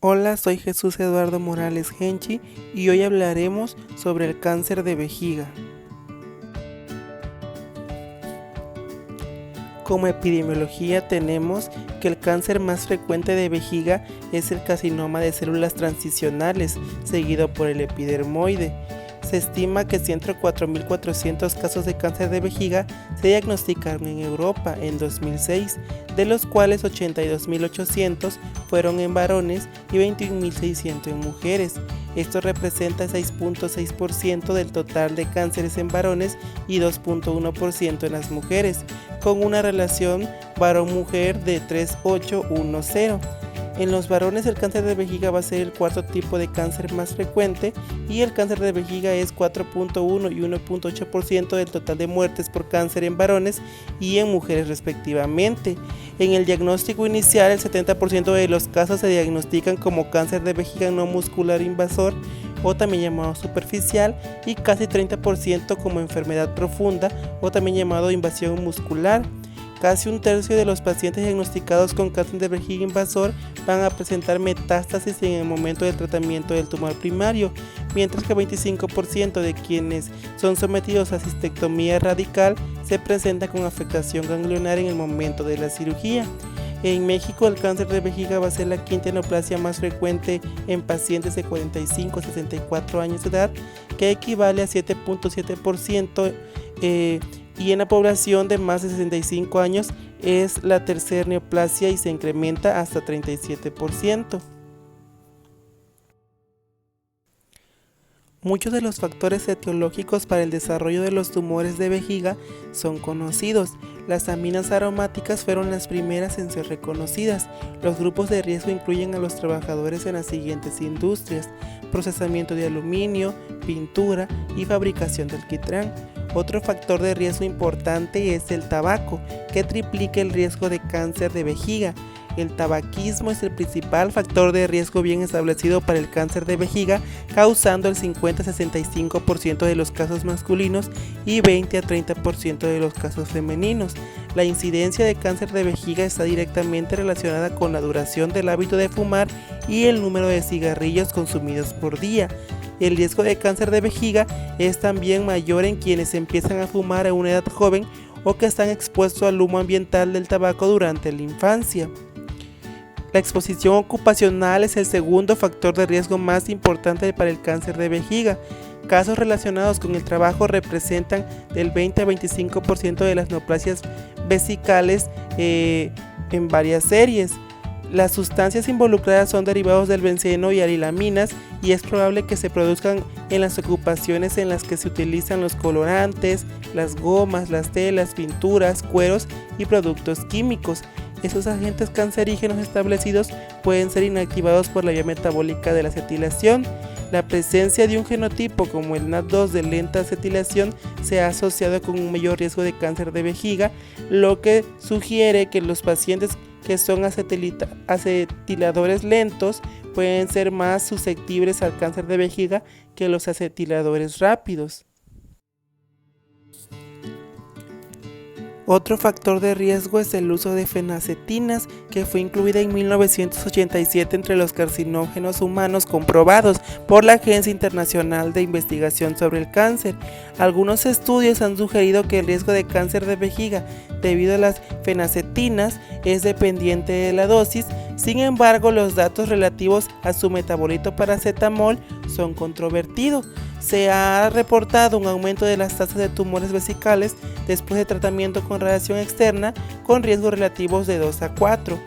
Hola, soy Jesús Eduardo Morales Genchi y hoy hablaremos sobre el cáncer de vejiga. Como epidemiología tenemos que el cáncer más frecuente de vejiga es el carcinoma de células transicionales, seguido por el epidermoide. Se estima que 104.400 casos de cáncer de vejiga se diagnosticaron en Europa en 2006, de los cuales 82.800 fueron en varones y 21.600 en mujeres. Esto representa 6.6% del total de cánceres en varones y 2.1% en las mujeres, con una relación varón-mujer de 3.810. En los varones el cáncer de vejiga va a ser el cuarto tipo de cáncer más frecuente y el cáncer de vejiga es 4.1 y 1.8% del total de muertes por cáncer en varones y en mujeres respectivamente. En el diagnóstico inicial el 70% de los casos se diagnostican como cáncer de vejiga no muscular invasor o también llamado superficial y casi 30% como enfermedad profunda o también llamado invasión muscular. Casi un tercio de los pacientes diagnosticados con cáncer de vejiga invasor van a presentar metástasis en el momento del tratamiento del tumor primario, mientras que 25% de quienes son sometidos a cistectomía radical se presenta con afectación ganglionar en el momento de la cirugía. En México el cáncer de vejiga va a ser la quinta neoplasia más frecuente en pacientes de 45 a 64 años de edad, que equivale a 7.7%. Y en la población de más de 65 años es la tercera neoplasia y se incrementa hasta 37%. Muchos de los factores etiológicos para el desarrollo de los tumores de vejiga son conocidos. Las aminas aromáticas fueron las primeras en ser reconocidas. Los grupos de riesgo incluyen a los trabajadores en las siguientes industrias: procesamiento de aluminio, pintura y fabricación de alquitrán. Otro factor de riesgo importante es el tabaco, que triplica el riesgo de cáncer de vejiga. El tabaquismo es el principal factor de riesgo bien establecido para el cáncer de vejiga, causando el 50-65% de los casos masculinos y 20-30% de los casos femeninos. La incidencia de cáncer de vejiga está directamente relacionada con la duración del hábito de fumar y el número de cigarrillos consumidos por día. El riesgo de cáncer de vejiga es también mayor en quienes empiezan a fumar a una edad joven o que están expuestos al humo ambiental del tabaco durante la infancia. La exposición ocupacional es el segundo factor de riesgo más importante para el cáncer de vejiga. Casos relacionados con el trabajo representan del 20 a 25% de las neoplasias vesicales en varias series. Las sustancias involucradas son derivados del benceno y arilaminas y es probable que se produzcan en las ocupaciones en las que se utilizan los colorantes, las gomas, las telas, pinturas, cueros y productos químicos. Esos agentes cancerígenos establecidos pueden ser inactivados por la vía metabólica de la acetilación. La presencia de un genotipo como el NAT2 de lenta acetilación se ha asociado con un mayor riesgo de cáncer de vejiga, lo que sugiere que los pacientes que son acetiladores lentos pueden ser más susceptibles al cáncer de vejiga que los acetiladores rápidos. Otro factor de riesgo es el uso de fenacetinas, que fue incluida en 1987 entre los carcinógenos humanos comprobados por la Agencia Internacional de Investigación sobre el Cáncer. Algunos estudios han sugerido que el riesgo de cáncer de vejiga debido a las fenacetinas es dependiente de la dosis. Sin embargo, los datos relativos a su metabolito paracetamol son controvertidos. Se ha reportado un aumento de las tasas de tumores vesicales después de tratamiento con radiación externa con riesgos relativos de 2 a 4.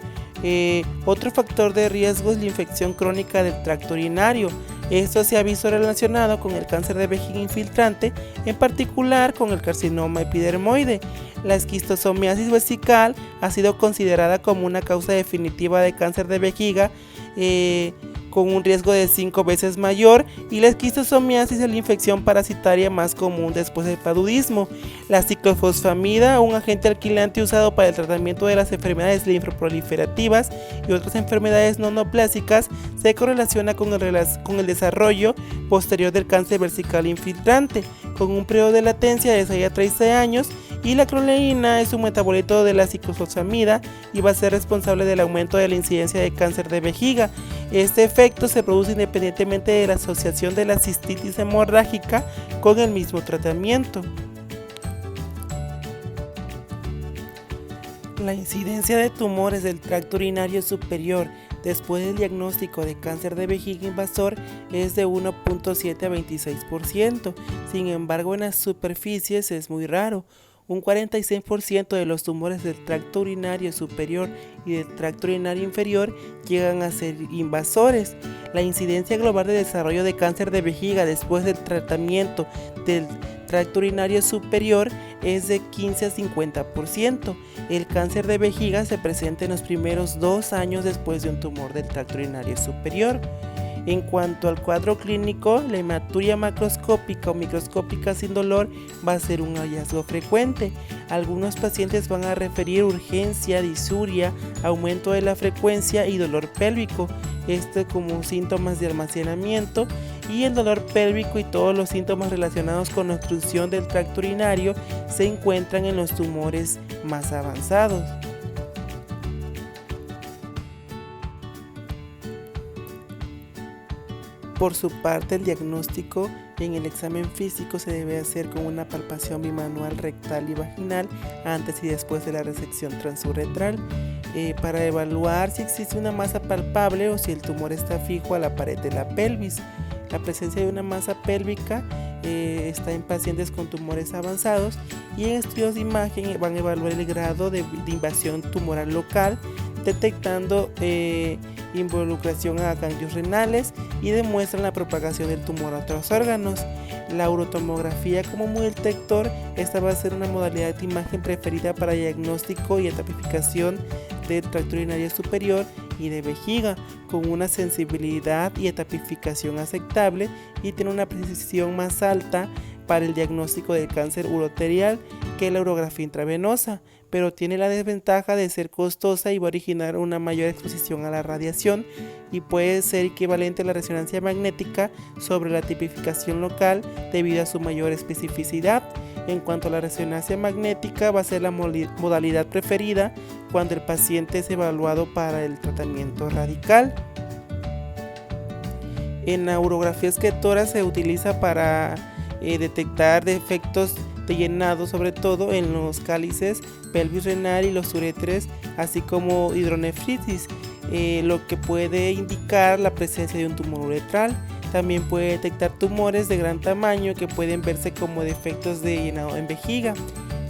Otro factor de riesgo es la infección crónica del tracto urinario. Esto se ha visto relacionado con el cáncer de vejiga infiltrante, en particular con el carcinoma epidermoide. La esquistosomiasis vesical ha sido considerada como una causa definitiva de cáncer de vejiga, con un riesgo de 5 veces mayor, y la esquistosomiasis es la infección parasitaria más común después del paludismo. La ciclofosfamida, un agente alquilante usado para el tratamiento de las enfermedades linfoproliferativas y otras enfermedades no neoplásicas, se correlaciona con el desarrollo posterior del cáncer vesical infiltrante, con un periodo de latencia de 6 a 13 años Y la acroleína es un metabolito de la ciclosalsamida y va a ser responsable del aumento de la incidencia de cáncer de vejiga. Este efecto se produce independientemente de la asociación de la cistitis hemorrágica con el mismo tratamiento. La incidencia de tumores del tracto urinario superior después del diagnóstico de cáncer de vejiga invasor es de 1.7 a 26%. Sin embargo, en las superficies es muy raro. Un 46% de los tumores del tracto urinario superior y del tracto urinario inferior llegan a ser invasores. La incidencia global de desarrollo de cáncer de vejiga después del tratamiento del tracto urinario superior es de 15 a 50%. El cáncer de vejiga se presenta en los primeros 2 años después de un tumor del tracto urinario superior. En cuanto al cuadro clínico, la hematuria macroscópica o microscópica sin dolor va a ser un hallazgo frecuente. Algunos pacientes van a referir urgencia, disuria, aumento de la frecuencia y dolor pélvico, esto como síntomas de almacenamiento, y el dolor pélvico y todos los síntomas relacionados con la obstrucción del tracto urinario se encuentran en los tumores más avanzados. Por su parte, el diagnóstico en el examen físico se debe hacer con una palpación bimanual rectal y vaginal antes y después de la resección transuretral para evaluar si existe una masa palpable o si el tumor está fijo a la pared de la pelvis. La presencia de una masa pélvica está en pacientes con tumores avanzados y en estudios de imagen van a evaluar el grado de invasión tumoral local, detectando involucración a ganglios renales y demuestran la propagación del tumor a otros órganos. La urotomografía como muy detector, esta va a ser una modalidad de imagen preferida para diagnóstico y etapificación del tracto urinario superior y de vejiga, con una sensibilidad y etapificación aceptable y tiene una precisión más alta para el diagnóstico del cáncer uroterial que la urografía intravenosa, pero tiene la desventaja de ser costosa y va a originar una mayor exposición a la radiación y puede ser equivalente a la resonancia magnética sobre la tipificación local debido a su mayor especificidad. En cuanto a la resonancia magnética, va a ser la modalidad preferida cuando el paciente es evaluado para el tratamiento radical. En la urografía esquetora se utiliza para detectar defectos de llenado, sobre todo en los cálices, pelvis renal y los uréteres, así como hidronefritis, lo que puede indicar la presencia de un tumor uretral. También puede detectar tumores de gran tamaño que pueden verse como defectos de llenado en vejiga.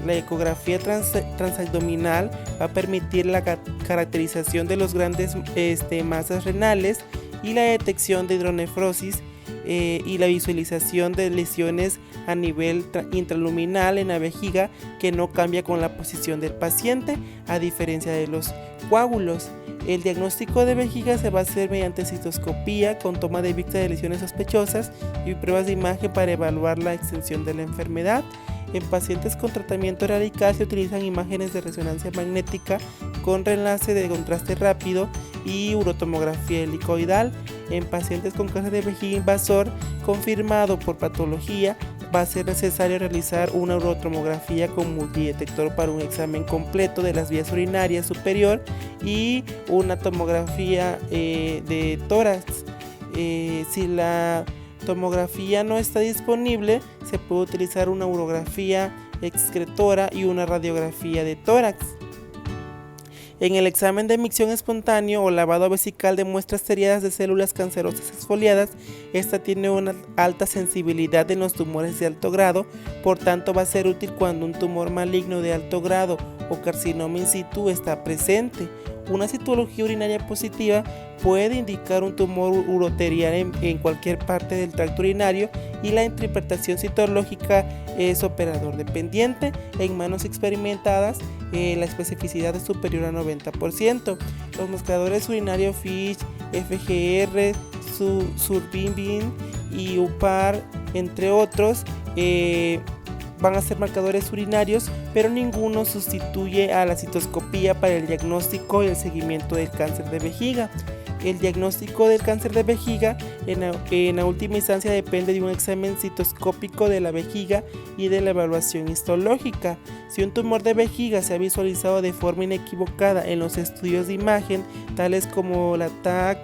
La ecografía transabdominal va a permitir la caracterización de los grandes masas renales y la detección de hidronefrosis y la visualización de lesiones a nivel intraluminal en la vejiga que no cambia con la posición del paciente, a diferencia de los coágulos. El diagnóstico de vejiga se va a hacer mediante citoscopía con toma de vista de lesiones sospechosas y pruebas de imagen para evaluar la extensión de la enfermedad. En pacientes con tratamiento radical se utilizan imágenes de resonancia magnética con enlace de contraste rápido y urotomografía helicoidal. En pacientes con cáncer de vejiga invasor confirmado por patología, va a ser necesario realizar una urotomografía con multidetector para un examen completo de las vías urinarias superior y una tomografía de tórax. Si la tomografía no está disponible, se puede utilizar una urografía excretora y una radiografía de tórax. En el examen de micción espontáneo o lavado vesical de muestras seriadas de células cancerosas exfoliadas, esta tiene una alta sensibilidad en los tumores de alto grado, por tanto va a ser útil cuando un tumor maligno de alto grado o carcinoma in situ está presente. Una citología urinaria positiva puede indicar un tumor uroterial en cualquier parte del tracto urinario y la interpretación citológica es operador dependiente. En manos experimentadas la especificidad es superior a 90%. Los mezcladores urinarios Fish, FGR, Surbimbin y UPAR, entre otros, van a ser marcadores urinarios, pero ninguno sustituye a la citoscopía para el diagnóstico y el seguimiento del cáncer de vejiga. El diagnóstico del cáncer de vejiga en la última instancia depende de un examen citoscópico de la vejiga y de la evaluación histológica. Si un tumor de vejiga se ha visualizado de forma inequivocada en los estudios de imagen, tales como la TAC,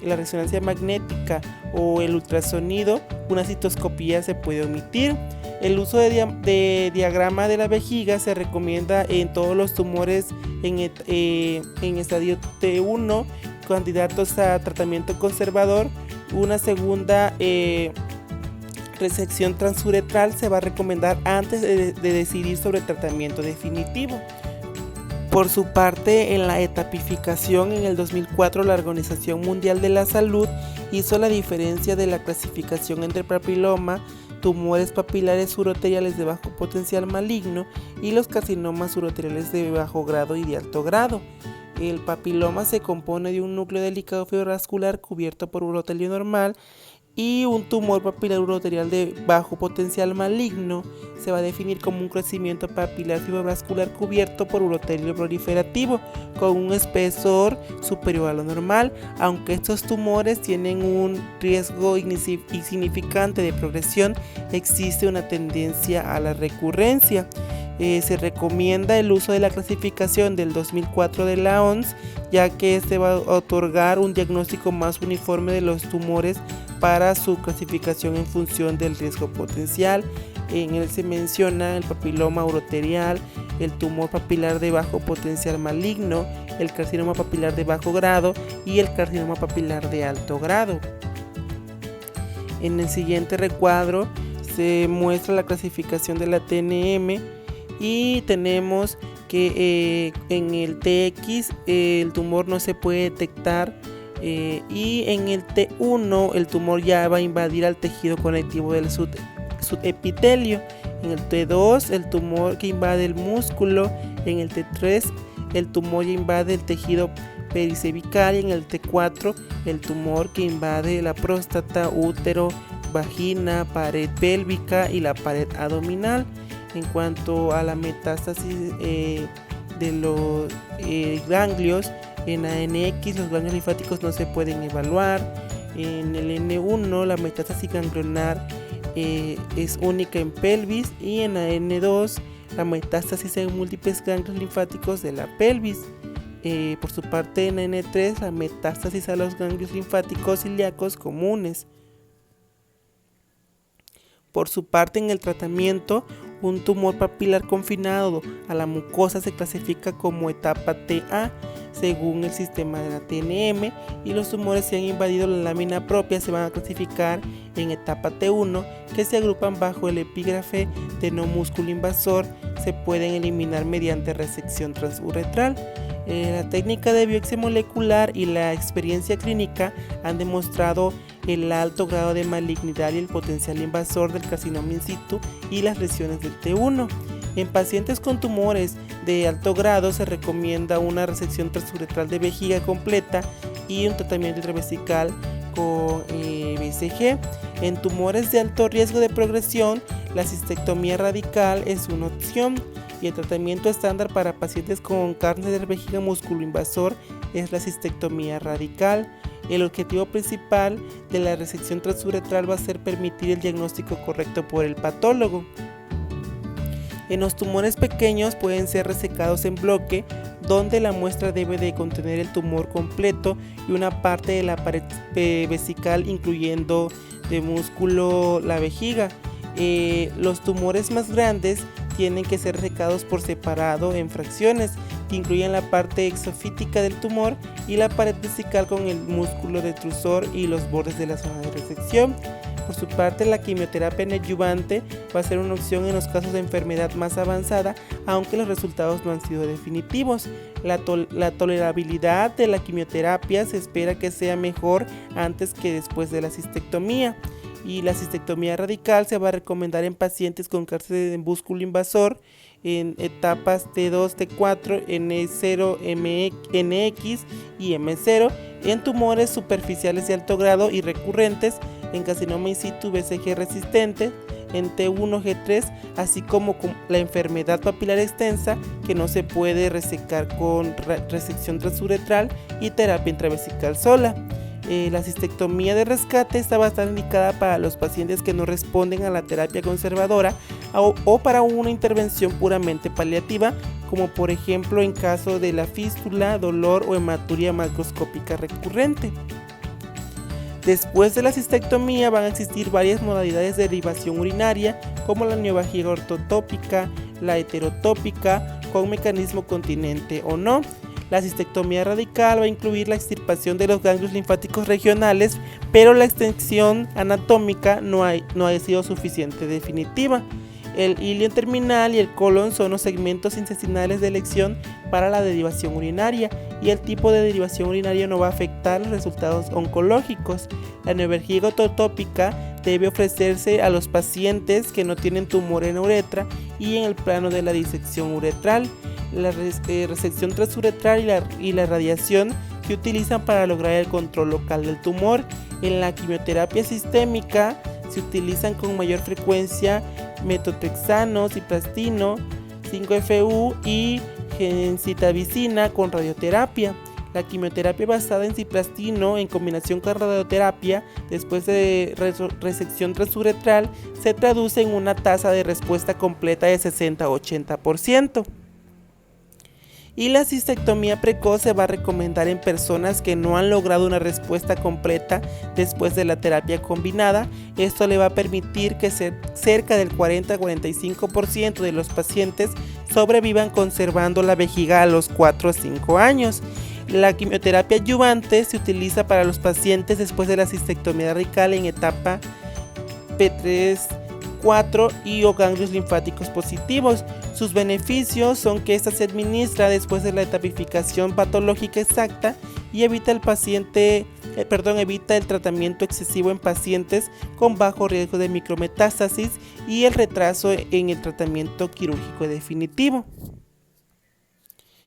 la resonancia magnética o el ultrasonido, una citoscopía se puede omitir. El uso de diagrama de la vejiga se recomienda en todos los tumores en estadio T1, candidatos a tratamiento conservador. Una segunda resección transuretral se va a recomendar antes de decidir sobre el tratamiento definitivo. Por su parte, en la etapificación en el 2004, la Organización Mundial de la Salud hizo la diferencia de la clasificación entre papiloma, tumores papilares uroteriales de bajo potencial maligno y los carcinomas uroteriales de bajo grado y de alto grado. El papiloma se compone de un núcleo delicado fibrovascular cubierto por urotelio normal, y un tumor papilar uroterial de bajo potencial maligno se va a definir como un crecimiento papilar fibrovascular cubierto por urotelio proliferativo con un espesor superior a lo normal. Aunque estos tumores tienen un riesgo insignificante de progresión, existe una tendencia a la recurrencia. Se recomienda el uso de la clasificación del 2004 de la OMS, ya que este va a otorgar un diagnóstico más uniforme de los tumores para su clasificación en función del riesgo potencial. En él se menciona el papiloma uroterial, el tumor papilar de bajo potencial maligno, el carcinoma papilar de bajo grado y el carcinoma papilar de alto grado. En el siguiente recuadro se muestra la clasificación de la TNM y tenemos que en el TX el tumor no se puede detectar, y en el T1 el tumor ya va a invadir al tejido conectivo del subepitelio. En el T2 el tumor que invade el músculo. En el T3 el tumor ya invade el tejido pericervical. Y en el T4 el tumor que invade la próstata, útero, vagina, pared pélvica y la pared abdominal. En cuanto a la metástasis de los ganglios, en ANX los ganglios linfáticos no se pueden evaluar. En el N1 la metástasis ganglionar es única en pelvis, y en AN2 la metástasis en múltiples ganglios linfáticos de la pelvis. Por su parte, en N3 la metástasis a los ganglios linfáticos ilíacos comunes. Por su parte, en el tratamiento, un tumor papilar confinado a la mucosa se clasifica como etapa TA según el sistema de la TNM, y los tumores que han invadido la lámina propia se van a clasificar en etapa T1, que se agrupan bajo el epígrafe de no músculo invasor. Se pueden eliminar mediante resección transuretral. La técnica de biopsia molecular y la experiencia clínica han demostrado el alto grado de malignidad y el potencial invasor del carcinoma in situ y las lesiones del T1. En pacientes con tumores de alto grado se recomienda una resección transuretral de vejiga completa y un tratamiento intravesical con BCG. En tumores de alto riesgo de progresión, la cistectomía radical es una opción, y el tratamiento estándar para pacientes con cáncer de vejiga músculo-invasor es la cistectomía radical. El objetivo principal de la resección transuretral va a ser permitir el diagnóstico correcto por el patólogo. En los tumores pequeños pueden ser resecados en bloque, donde la muestra debe de contener el tumor completo y una parte de la pared vesical, incluyendo de músculo la vejiga. Los tumores más grandes tienen que ser resecados por separado en fracciones que incluyen la parte exofítica del tumor y la pared vesical con el músculo detrusor y los bordes de la zona de resección. Por su parte, la quimioterapia neoadyuvante va a ser una opción en los casos de enfermedad más avanzada, aunque los resultados no han sido definitivos. La tolerabilidad de la quimioterapia se espera que sea mejor antes que después de la cistectomía. Y la cistectomía radical se va a recomendar en pacientes con cáncer de músculo invasor en etapas T2, T4, N0, NX y M0, en tumores superficiales de alto grado y recurrentes, en carcinoma in situ BCG resistente, en T1G3, así como con la enfermedad papilar extensa que no se puede resecar con resección transuretral y terapia intravesical sola. La cistectomía de rescate está bastante indicada para los pacientes que no responden a la terapia conservadora o para una intervención puramente paliativa, como por ejemplo en caso de la fístula, dolor o hematuria macroscópica recurrente. Después de la cistectomía van a existir varias modalidades de derivación urinaria, como la neovejiga ortotópica, la heterotópica, con mecanismo continente o no. La cistectomía radical va a incluir la extirpación de los ganglios linfáticos regionales, pero la extensión anatómica no ha sido suficiente definitiva. El ilion terminal y el colon son los segmentos intestinales de elección para la derivación urinaria, y el tipo de derivación urinaria no va a afectar los resultados oncológicos. La neovejiga ortotópica debe ofrecerse a los pacientes que no tienen tumor en la uretra y en el plano de la disección uretral. La resección transuretral y la radiación se utilizan para lograr el control local del tumor. En la quimioterapia sistémica se utilizan con mayor frecuencia metotrexano, ciprastino, 5-FU y gemcitabicina con radioterapia. La quimioterapia basada en ciprastino en combinación con radioterapia después de resección transuretral se traduce en una tasa de respuesta completa de 60-80%. Y la cistectomía precoz se va a recomendar en personas que no han logrado una respuesta completa después de la terapia combinada. Esto le va a permitir que cerca del 40-45% de los pacientes sobrevivan conservando la vejiga a los 4 a 5 años. La quimioterapia adyuvante se utiliza para los pacientes después de la cistectomía radical en etapa P3-4 y o ganglios linfáticos positivos. Sus beneficios son que esta se administra después de la etapificación patológica exacta y evita el tratamiento excesivo en pacientes con bajo riesgo de micrometástasis y el retraso en el tratamiento quirúrgico definitivo.